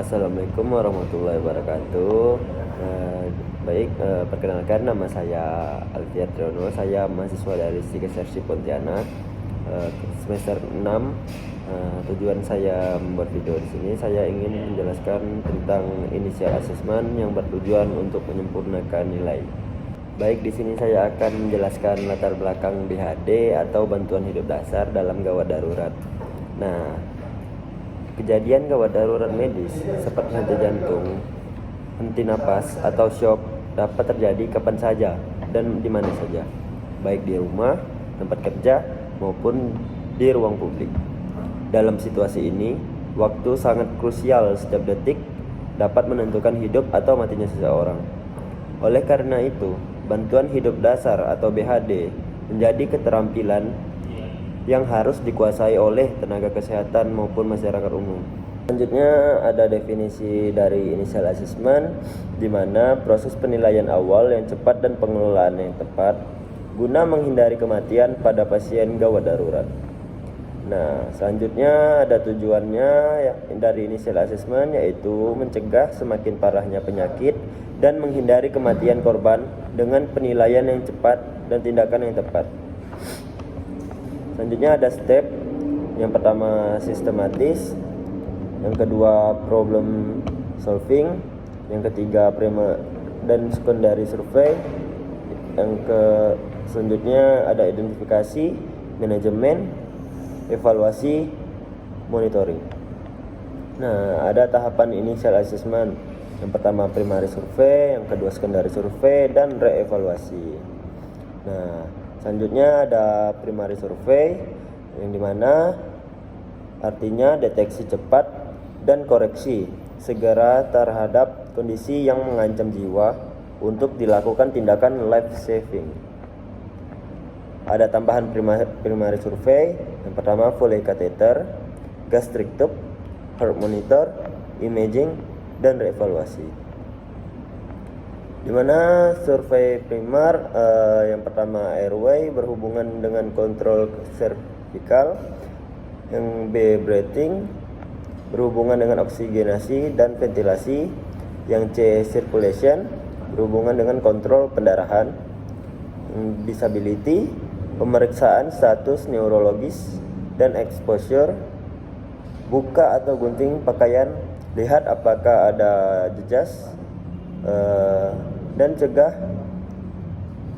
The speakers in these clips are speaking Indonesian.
Assalamualaikum warahmatullahi wabarakatuh. Perkenalkan, nama saya Alfiat Trono. Saya mahasiswa dari STIKSRC Pontianak, semester 6. Tujuan saya membuat video di sini, saya ingin menjelaskan tentang initial assessment yang bertujuan untuk menyempurnakan nilai. Baik, di sini saya akan menjelaskan latar belakang BHD atau bantuan hidup dasar dalam gawat darurat. Nah, kejadian gawat darurat medis seperti henti jantung, henti napas, atau shock dapat terjadi kapan saja dan di mana saja, baik di rumah, tempat kerja, maupun di ruang publik. Dalam situasi ini, waktu sangat krusial. Setiap detik dapat menentukan hidup atau matinya seseorang. Oleh karena itu, bantuan hidup dasar atau BHD menjadi keterampilan yang harus dikuasai oleh tenaga kesehatan maupun masyarakat umum. Selanjutnya ada definisi dari initial assessment, di mana proses penilaian awal yang cepat dan pengelolaan yang tepat guna menghindari kematian pada pasien gawat darurat. Nah, selanjutnya ada tujuannya dari initial assessment, yaitu mencegah semakin parahnya penyakit dan menghindari kematian korban dengan penilaian yang cepat dan tindakan yang tepat. Selanjutnya ada step. Yang pertama sistematis, yang kedua problem solving, yang ketiga primer dan secondary survey, selanjutnya ada identifikasi, manajemen, evaluasi, monitoring. Nah, ada tahapan initial assessment. Yang pertama primary survey, yang kedua secondary survey, dan reevaluasi. Nah, selanjutnya ada primary survey, yang dimana artinya deteksi cepat dan koreksi segera terhadap kondisi yang mengancam jiwa untuk dilakukan tindakan life saving. Ada tambahan primary survey. Yang pertama Foley catheter, gastric tube, heart monitor, imaging, dan reevaluasi. Di mana survei primer, yang pertama airway berhubungan dengan kontrol servikal, yang B breathing berhubungan dengan oksigenasi dan ventilasi, yang C circulation berhubungan dengan kontrol pendarahan, disability pemeriksaan status neurologis, dan exposure buka atau gunting pakaian, lihat apakah ada jejas, dan cegah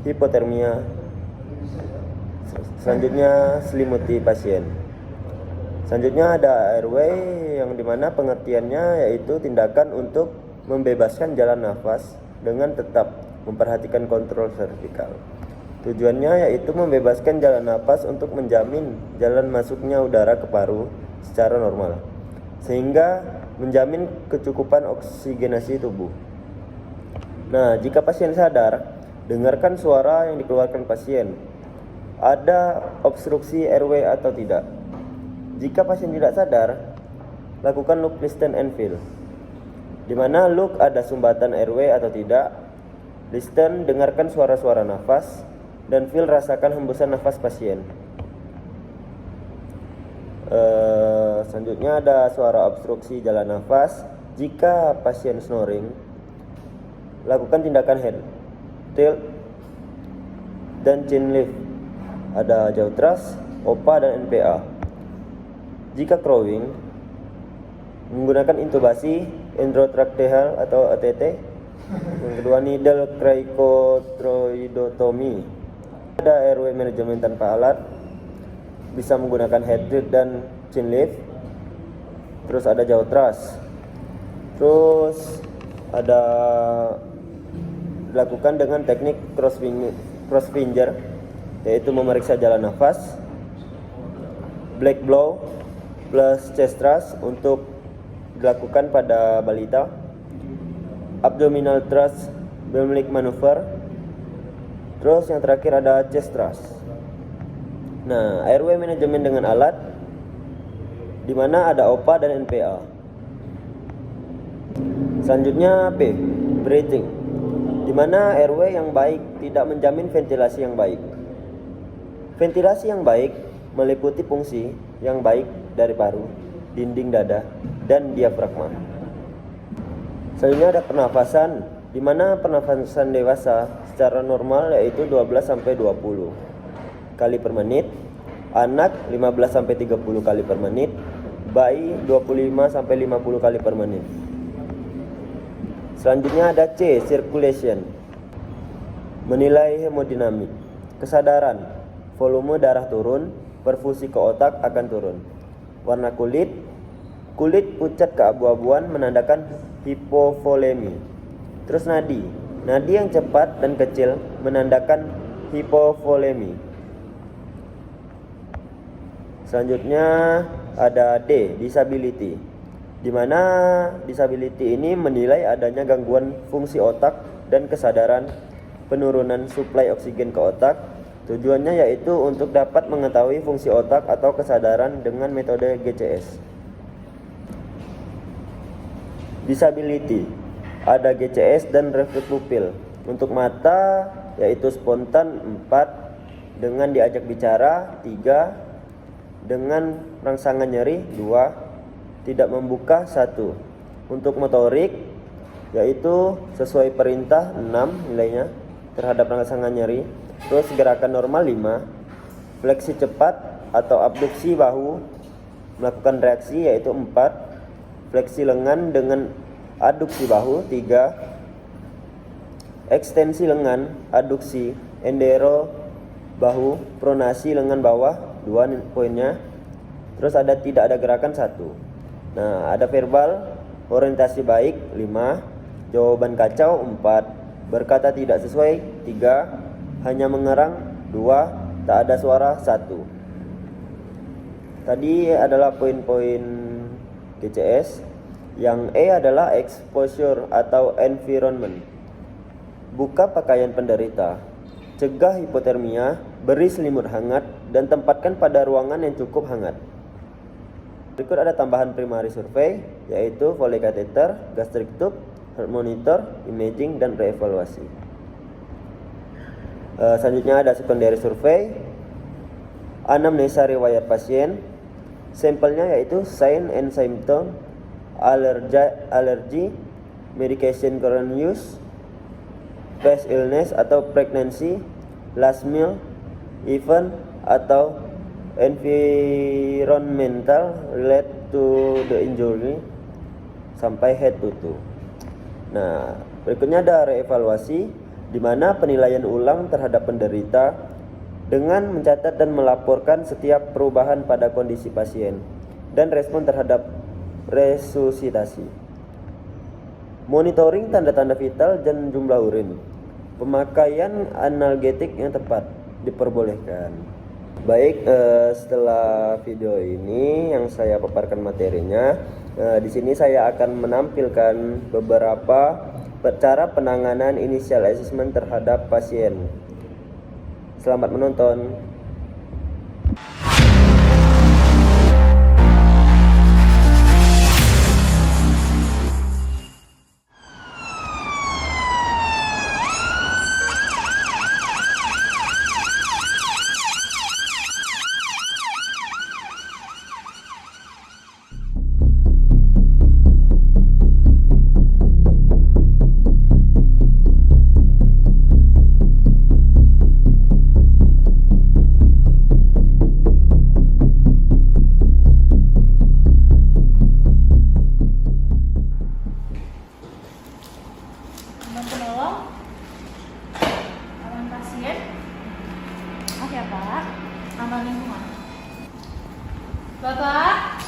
hipotermia. Selanjutnya selimuti pasien. Selanjutnya ada airway, yang dimana pengertiannya yaitu tindakan untuk membebaskan jalan nafas dengan tetap memperhatikan kontrol servikal. Tujuannya yaitu membebaskan jalan nafas untuk menjamin jalan masuknya udara ke paru secara normal, sehingga menjamin kecukupan oksigenasi tubuh. Nah, jika pasien sadar, dengarkan suara yang dikeluarkan pasien. Ada obstruksi airway atau tidak? Jika pasien tidak sadar, lakukan look, listen, and feel. Di mana look ada sumbatan airway atau tidak, listen dengarkan suara-suara nafas, dan feel rasakan hembusan nafas pasien. Selanjutnya ada suara obstruksi jalan nafas. Jika pasien snoring, lakukan tindakan head tilt dan chin lift. Ada jaw thrust, OPA, dan NPA. Jika crowing, menggunakan intubasi endotracheal atau ATT. Yang kedua needle cricothyroidotomy. Ada airway management tanpa alat, bisa menggunakan head tilt dan chin lift. Terus ada jaw thrust. Terus ada dilakukan dengan teknik cross finger, yaitu memeriksa jalan nafas. Black blow plus chest thrust untuk dilakukan pada balita. Abdominal thrust Bemlik maneuver. Terus yang terakhir ada chest thrust. Nah, airway manajemen dengan alat, di mana ada OPA dan NPA. Selanjutnya P breathing, di mana airway yang baik tidak menjamin ventilasi yang baik. Ventilasi yang baik meliputi fungsi yang baik dari paru, dinding dada, dan diafragma. Selanjutnya ada pernafasan, di mana pernafasan dewasa secara normal yaitu 12-20 kali per menit, anak 15-30 kali per menit, bayi 25-50 kali per menit. Selanjutnya ada C, circulation, menilai hemodinamik, kesadaran, volume darah turun, perfusi ke otak akan turun. Warna kulit pucat keabu-abuan menandakan hipovolemi. Terus nadi yang cepat dan kecil menandakan hipovolemi. Selanjutnya ada D, disability, di mana disability ini menilai adanya gangguan fungsi otak dan kesadaran, penurunan suplai oksigen ke otak. Tujuannya yaitu untuk dapat mengetahui fungsi otak atau kesadaran dengan metode GCS. Disability, ada GCS dan refleks pupil. Untuk mata yaitu spontan 4, dengan diajak bicara 3, dengan rangsangan nyeri 2, tidak membuka 1. Untuk motorik yaitu sesuai perintah 6 nilainya terhadap rangsangan nyeri. Terus gerakan normal 5, fleksi cepat atau abduksi bahu melakukan reaksi yaitu 4, fleksi lengan dengan aduksi bahu 3, ekstensi lengan, aduksi, endero bahu, pronasi lengan bawah 2 poinnya. Terus tidak ada gerakan 1. Nah, ada verbal, orientasi baik 5, jawaban kacau 4, berkata tidak sesuai 3, hanya mengerang 2, tak ada suara 1. Tadi adalah poin-poin GCS. Yang E adalah exposure atau environment. Buka pakaian penderita, cegah hipotermia, beri selimut hangat, dan tempatkan pada ruangan yang cukup hangat. Berikut ada tambahan primary survei, yaitu Foley catheter, gastric tube, heart monitor, imaging, dan reevaluasi. Selanjutnya ada secondary survei, anamnesa riwayat pasien, sampelnya yaitu sign and symptom, allergy, medication current use, past illness atau pregnancy, last meal, event atau environmental related to the injury, sampai head to toe. Nah, berikutnya ada reevaluasi, di mana penilaian ulang terhadap penderita dengan mencatat dan melaporkan setiap perubahan pada kondisi pasien dan respon terhadap resusitasi. Monitoring tanda-tanda vital dan jumlah urin. Pemakaian analgetik yang tepat diperbolehkan. Baik, setelah video ini yang saya paparkan materinya, di sini saya akan menampilkan beberapa cara penanganan initial assessment terhadap pasien. Selamat menonton. Aman lingkungan. Bapak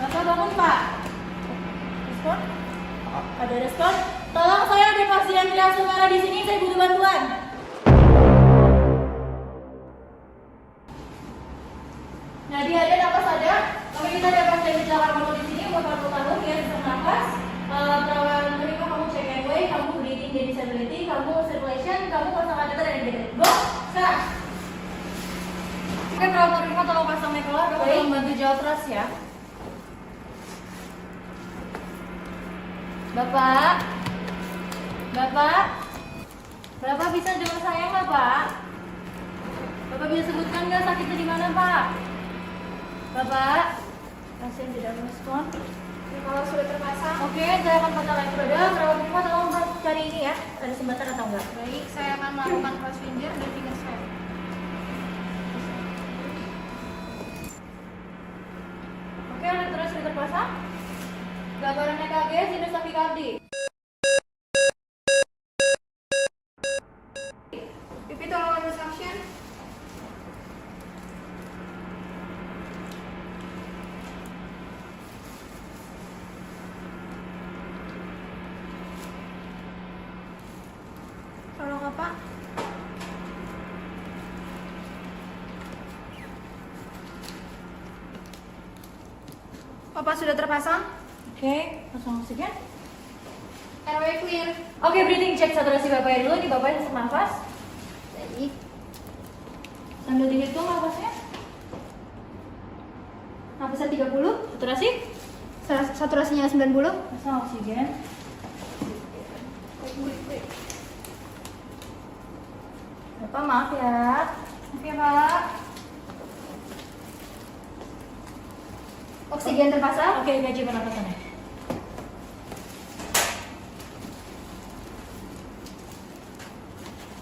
bangun Pak. Respon? Ada respon? Tolong, saya ada pasien langsung ada di sini, saya butuh bantuan. Nah, dia ada napas ada. Kami kita ada pasien kecelakaan motor di sini, umur 40 tahun, dia sesak napas. Perawatan menerima kamu check and weigh, kamu breathing dan disability, kamu circulation, kamu pasang kateter dan identity. Go, sekarang. Oke, perawat menerima tolong pasang mekola, tolong bantu jawab terus ya. Bapak bisa dengar saya nggak Pak? Bapak bisa sebutkan nggak sakitnya di mana Pak? Bapak, pasien tidak merespon. Kalau sudah terpasang, Oke, saya akan pasang elektroda. Perawat rumah tolong cari ini ya, ada sumbatan atau enggak? baik, saya akan melakukan crossfinger dan finger swab. Oke, elektroda sudah terpasang. Gambaran EKG sinus takikardi. Pipi tolong ambil suction. Tolong apa? Papa sudah terpasang? Oke, pasang oksigen. Airway clear. Oke, breathing check saturasi bapaknya dulu. Ini bapaknya sesak nafas. Baik. Sambil dihitung nafasnya. Napasnya 30, Saturasi. saturasinya 90. Pasang oksigen. Bapak maaf ya. Oke, Pak. Oksigen terpasang. Oke, gaji pernapasannya.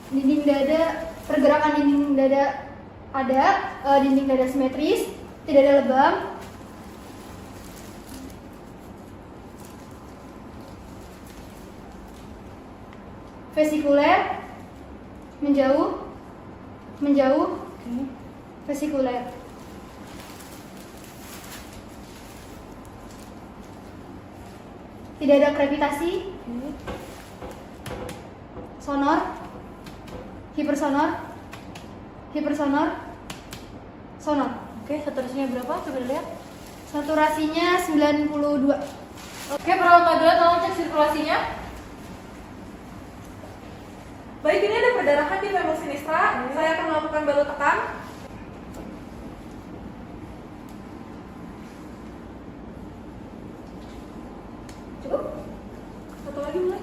Dinding dada, pergerakan dinding dada ada, dinding dada simetris, tidak ada lebam. Vesikuler, menjauh, Oke. vesikuler. Tidak ada gravitasi, Oke. sonor, hipersonor, sonor. Oke, saturasinya berapa? Coba lihat. Saturasinya 92. Oke, perawat Madura tolong cek sirkulasinya. Baik, ini ada perdarahan di femur sinistra. Saya akan melakukan balut tekan. Cukup? Satu lagi mulai.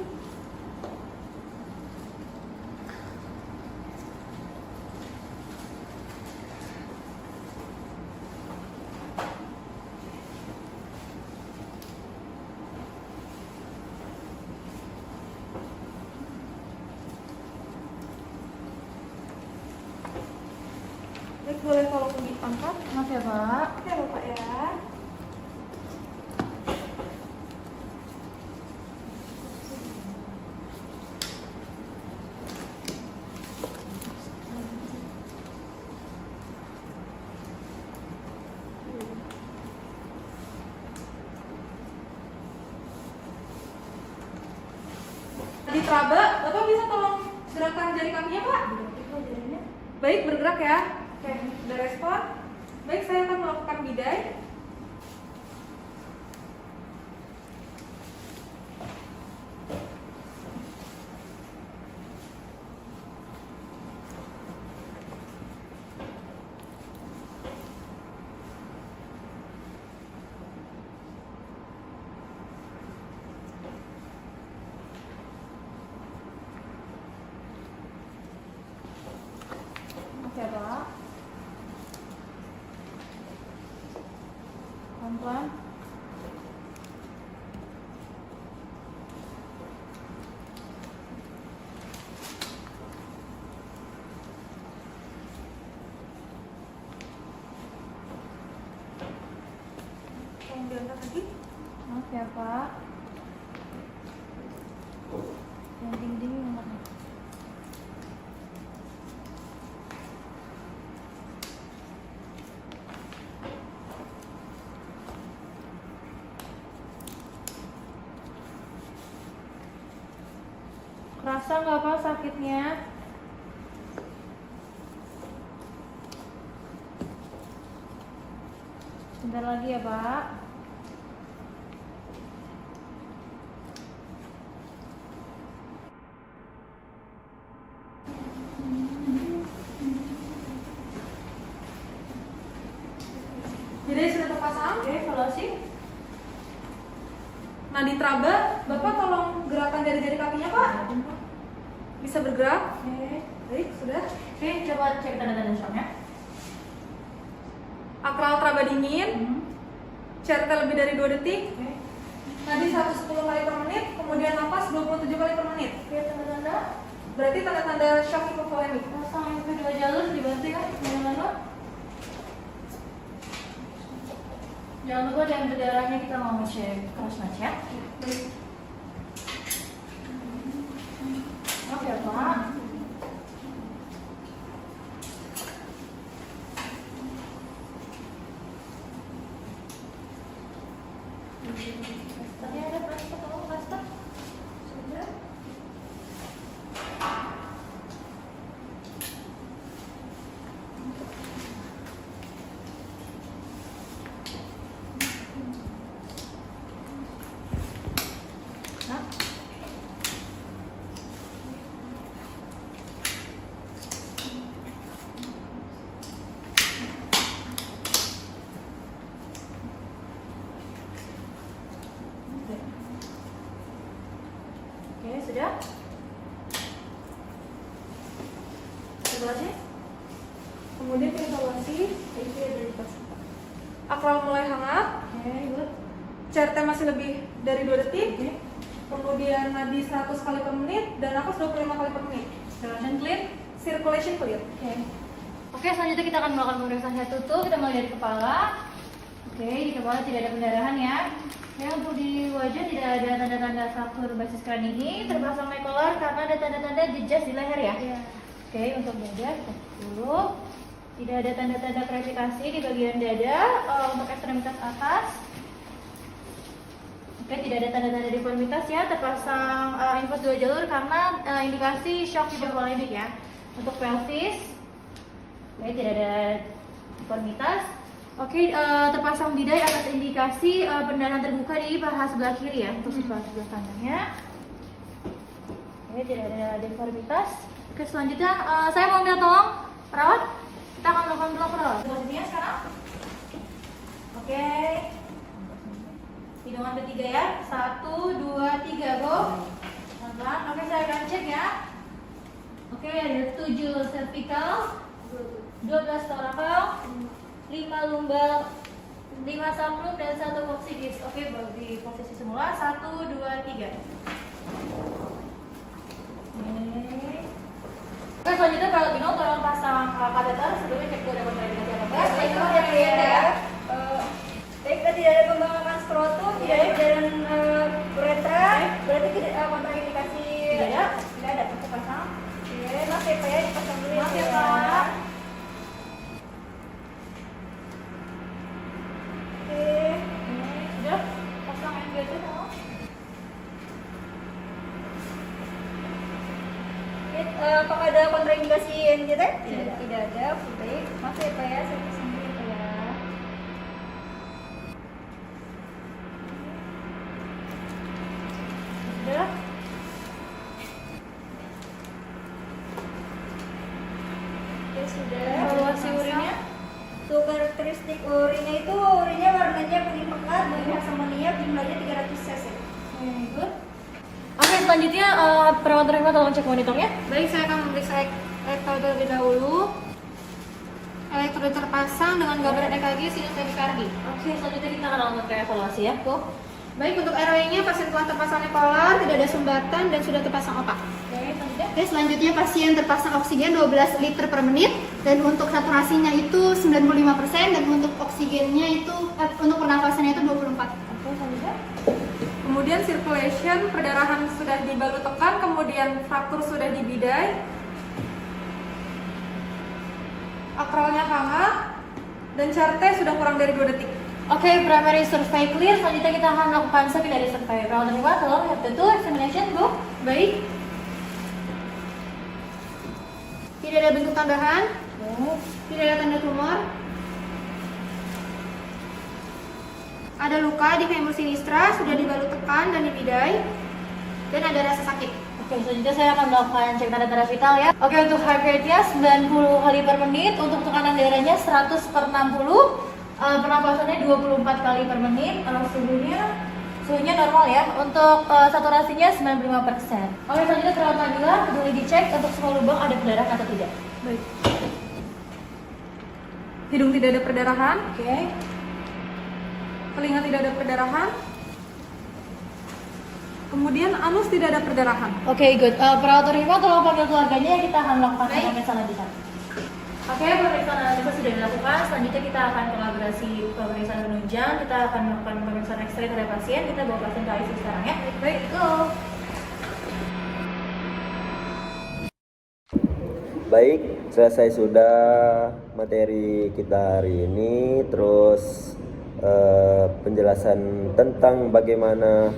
Baik, boleh kalau diangkat. Maaf ya, Pak. Oke, Bapak ya. Di Traba, Bapak bisa tolong gerakkan jari kakinya, Pak? Baik, bergerak ya. Oke, udah respon. Baik, saya akan melakukan bidai. Maaf ya, Pak. Pelan-pelan. Tolong diangkat lagi. Maaf ya, Pak. Yang dinding nomornya. Kerasa nggak Pak sakitnya? Sebentar lagi ya Pak. Bidai sudah terpasang. Oke, evaluasi. Nah, di Traba, Bapak tolong gerakan jari-jari kakinya, Pak. Bisa bergerak. Oke. Baik, sudah. Oke, coba cek tanda-tanda shocknya. Akral Traba dingin. Hmm. CRT lebih dari 2 detik. Oke. nadi 110 kali per menit, kemudian napas 27 kali per menit. Oke, tanda-tanda. Berarti tanda-tanda shock hipovolemik. Pasang kedua jalur dibantu ya, teman-teman. Jangan lupa dengan berdarahnya kita mau cek cross match ya. Oke Pak. Tadi ada plaster, kamu plaster? Sudah. Nah. Oke, sudah. Sebelah Kemudian kita evaluasi, itu ada di pas. akral mulai hangat, Oke, good. CRT masih lebih dari 2 detik, Oke. kemudian nadi 100 kali per menit, dan napas 25 kali per menit. Circulation clear. Circulation clear. Oke. Oke, selanjutnya kita akan melakukan pemeriksaan head to toe. Kita mulai dari kepala. Oke, di kepala tidak ada pendarahan ya. Ya, untuk di wajah tidak ada tanda-tanda fraktur basis kranihi, terpasang mekolar karena ada tanda-tanda jejas di leher ya. Oke, untuk dada kita cek dulu. Tidak ada tanda-tanda krefikasi di bagian dada. Untuk ekstremitas atas. Oke, tidak ada tanda-tanda deformitas ya. Terpasang infus 2 jalur karena indikasi shock hipovolemik ya. Untuk pelvis, oke, tidak ada deformitas. Oke, terpasang bidai atas indikasi pendarahan terbuka di paha sebelah kiri ya, untuk sebelah kanannya. Oke, tidak ada deformitas. Oke, selanjutnya saya mau minta tolong perawat. Kita akan melakukan blok perawat. Posisinya sekarang. Oke. Hitungan ketiga ya. 1, 2, 3, go. Pelan-pelan. Oke, saya akan cek ya. Oke, ada 7 cervical, 12 torakal, 5 lumbal, 5 saplum, dan 1 koksidis. Oke, bagi posisi semula. 1, 2, 3. Oke, selanjutnya kalau Bino tolong pasang kateter sebelumnya cek dulu ada kontraindikasi apa enggak. Baik, tidak ada. Baik, tidak ada pembengkakan skrotum, tidak ada jalan uretra, berarti tidak kontraindikasi. Tidak ada. Tidak ada. Kita pasang. Oke, maaf ya Pak ya, dipasang dulu Maaf ya Pak. Oke. Sudah pasang NGT tolong. Apakah ada kontraindikasi NGT? Tidak. Tidak ada. Baik, maaf ya Pak ya, saya pasang dulu Pak ya. Sudah. Oke, sudah. Evaluasi urinnya. Tuh karakteristik urinnya itu warnanya kuning pekat, banyak amonia, jumlahnya 300 cc. Good. Oke, selanjutnya perawat terima tolong cek monitornya. Baik, saya akan memeriksa elektrolit terlebih dahulu. Elektrolit terpasang dengan gambaran EKG sinus tadikardi. Oke, selanjutnya kita akan lakukan evaluasi ya. Go. Baik, untuk RW-nya pasien telah terpasang nekolar, tidak ada sumbatan, dan sudah terpasang otak. Oke, selanjutnya. Oke, selanjutnya pasien terpasang oksigen 12 liter per menit dan untuk saturasinya itu 95% dan untuk oksigennya itu untuk pernafasannya itu 24. Oke, selanjutnya. Kemudian circulation, perdarahan sudah dibalut tekan, kemudian fraktur sudah dibidai. Akralnya hangat, dan CRT sudah kurang dari 2 detik. Oke, primary survey clear. Selanjutnya kita akan melakukan secondary survey. Perawat terima tolong head to toe examination. Go. Baik. Tidak ada bentuk tambahan, tidak ada tanda tumor. Ada luka di femur sinistra, sudah dibalut tekan dan dibidai, dan ada rasa sakit. Oke, selanjutnya saya akan melakukan cek tanda-tanda vital ya. Oke, untuk heart rate-nya 90 kali per menit, untuk tekanan darahnya 100/60, pernapasannya 24 kali per menit, suhunya normal ya. Untuk saturasinya 95%. Oke, selanjutnya perawat Nabila peduli dicek untuk semua lubang ada perdarahan atau tidak. Baik. Hidung tidak ada perdarahan, Oke. telinga tidak ada perdarahan, Kemudian anus tidak ada perdarahan. Oke, good. Perawat Rima tolong panggil keluarganya ya, kita akan melakukan pemeriksaan selanjutnya. Oke, pemeriksaan analisa sudah dilakukan. Selanjutnya kita akan kolaborasi pemeriksaan penunjang. Kita akan melakukan pemeriksaan X-ray terhadap pasien. Kita bawa pasien ke ICU sekarang ya. Baik. Go. Baik, selesai sudah materi kita hari ini. Terus penjelasan tentang bagaimana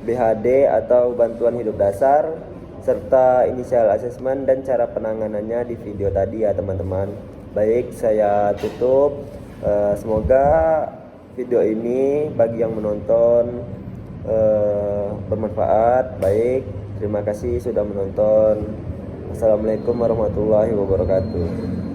BHD atau bantuan hidup dasar serta inisial assessment dan cara penanganannya di video tadi ya teman-teman. Baik, saya tutup. Semoga video ini bagi yang menonton bermanfaat. Baik, terima kasih sudah menonton. Assalamualaikum warahmatullahi wabarakatuh.